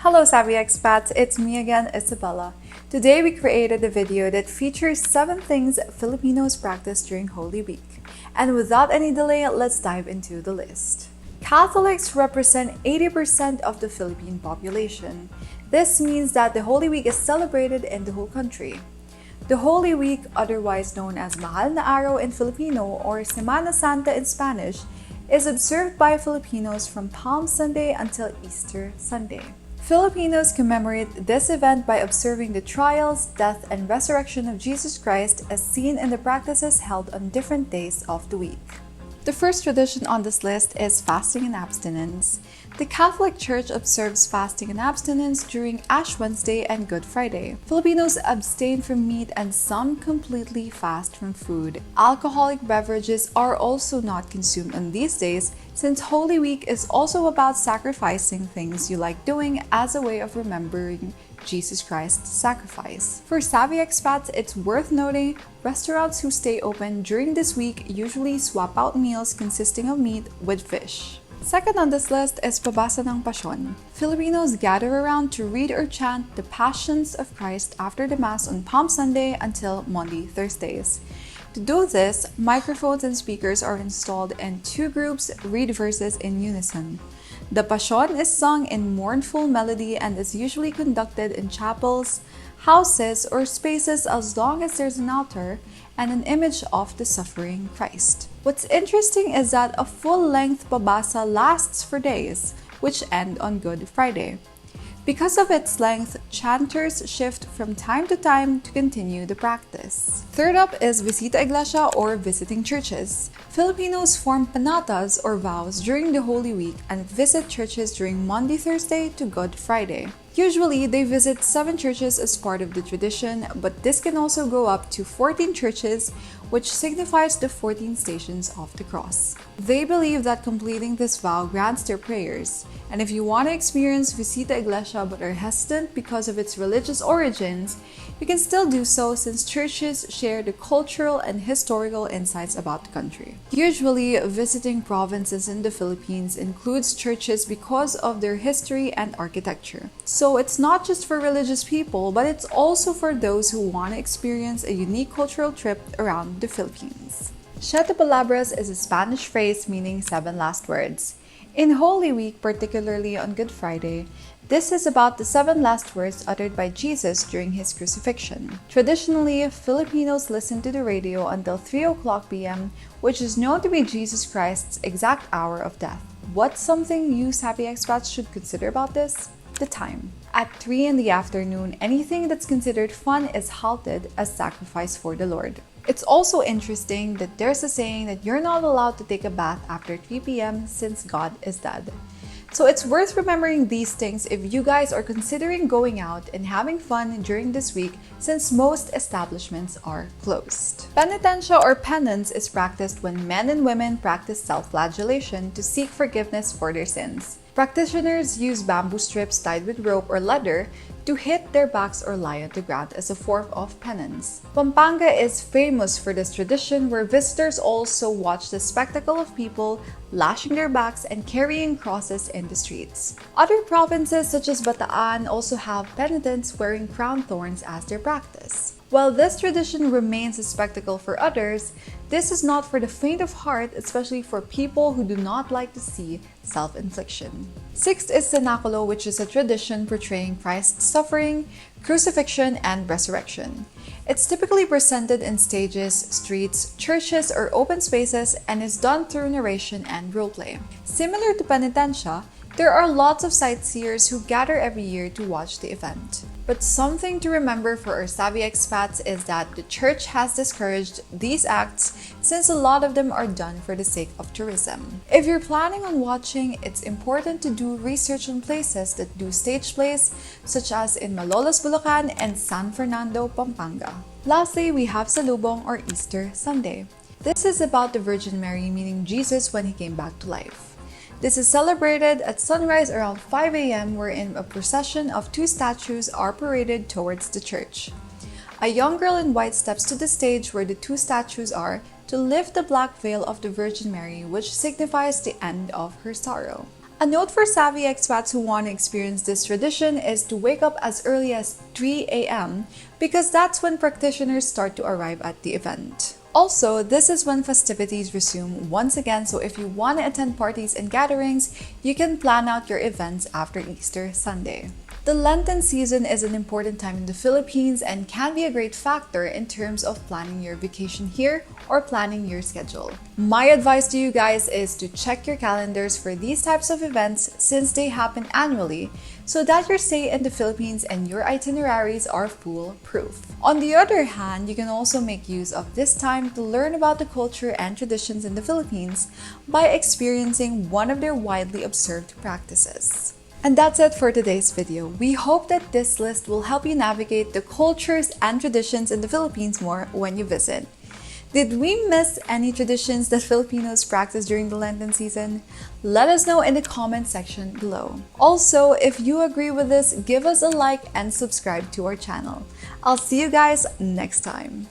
Hello Savvy Expats, it's me again, Isabella. Today we created a video that features 7 things Filipinos practice during Holy Week. And without any delay, let's dive into the list. Catholics represent 80% of the Philippine population. This means that the Holy Week is celebrated in the whole country. The Holy Week, otherwise known as Mahal na Araw in Filipino or Semana Santa in Spanish, is observed by Filipinos from Palm Sunday until Easter Sunday. Filipinos commemorate this event by observing the trials, death, and resurrection of Jesus Christ as seen in the practices held on different days of the week. The first tradition on this list is fasting and abstinence. The Catholic Church observes fasting and abstinence during Ash Wednesday and Good Friday. Filipinos abstain from meat and some completely fast from food. Alcoholic beverages are also not consumed on these days since Holy Week is also about sacrificing things you like doing as a way of remembering Jesus Christ's sacrifice. For savvy expats, it's worth noting restaurants who stay open during this week usually swap out meals consisting of meat with fish. Second on this list is Pabasa ng Pasyon. Filipinos gather around to read or chant the Passions of Christ after the Mass on Palm Sunday until Maundy Thursdays. To do this, microphones and speakers are installed and 2 groups read verses in unison. The Passion is sung in mournful melody and is usually conducted in chapels, houses, or spaces as long as there's an altar and an image of the suffering Christ. What's interesting is that a full-length pabasa lasts for days, which end on Good Friday. Because of its length, chanters shift from time to time to continue the practice. Third up is Visita Iglesia or visiting churches. Filipinos form panatas or vows during the Holy Week and visit churches during Maundy Thursday to Good Friday. Usually, they visit 7 churches as part of the tradition, but this can also go up to 14 churches, which signifies the 14 stations of the cross. They believe that completing this vow grants their prayers, and if you want to experience Visita Iglesia but are hesitant because of its religious origins, you can still do so since churches share the cultural and historical insights about the country. Usually, visiting provinces in the Philippines includes churches because of their history and architecture. So it's not just for religious people, but it's also for those who want to experience a unique cultural trip around the Philippines. Siete Palabras is a Spanish phrase meaning 7 last words. In Holy Week, particularly on Good Friday, this is about the 7 last words uttered by Jesus during his crucifixion. Traditionally, Filipinos listen to the radio until 3:00 p.m., which is known to be Jesus Christ's exact hour of death. What's something you savvy expats should consider about this? The time. At 3 in the afternoon, anything that's considered fun is halted as sacrifice for the Lord. It's also interesting that there's a saying that you're not allowed to take a bath after 3 p.m. since God is dead. So it's worth remembering these things if you guys are considering going out and having fun during this week since most establishments are closed. Penitentia or penance is practiced when men and women practice self-flagellation to seek forgiveness for their sins. Practitioners use bamboo strips tied with rope or leather to hit their backs or lie on the ground as a form of penance. Pampanga is famous for this tradition where visitors also watch the spectacle of people lashing their backs and carrying crosses in the streets. Other provinces such as Bataan also have penitents wearing crown thorns as their practice. While this tradition remains a spectacle for others, this is not for the faint of heart, especially for people who do not like to see self-infliction. Sixth is the nakolo, which is a tradition portraying Christ's suffering, crucifixion, and resurrection. It's typically presented in stages, streets, churches, or open spaces and is done through narration and roleplay. Similar to penitentia, there are lots of sightseers who gather every year to watch the event. But something to remember for our savvy expats is that the church has discouraged these acts since a lot of them are done for the sake of tourism. If you're planning on watching, it's important to do research on places that do stage plays, such as in Malolos, Bulacan and San Fernando, Pampanga. Lastly, we have salubong or Easter Sunday. This is about the Virgin Mary, meaning Jesus when he came back to life. This is celebrated at sunrise around 5 a.m. wherein a procession of 2 statues are paraded towards the church. A young girl in white steps to the stage where the 2 statues are to lift the black veil of the Virgin Mary, which signifies the end of her sorrow. A note for savvy expats who want to experience this tradition is to wake up as early as 3 a.m. because that's when practitioners start to arrive at the event. Also, this is when festivities resume once again, so if you want to attend parties and gatherings, you can plan out your events after Easter Sunday. The Lenten season is an important time in the Philippines and can be a great factor in terms of planning your vacation here or planning your schedule. My advice to you guys is to check your calendars for these types of events since they happen annually so that your stay in the Philippines and your itineraries are foolproof. On the other hand, you can also make use of this time to learn about the culture and traditions in the Philippines by experiencing one of their widely observed practices. And that's it for today's video. We hope that this list will help you navigate the cultures and traditions in the Philippines more when you visit. Did we miss any traditions that Filipinos practice during the Lenten season? Let us know in the comment section below. Also, if you agree with this, give us a like and subscribe to our channel. I'll see you guys next time.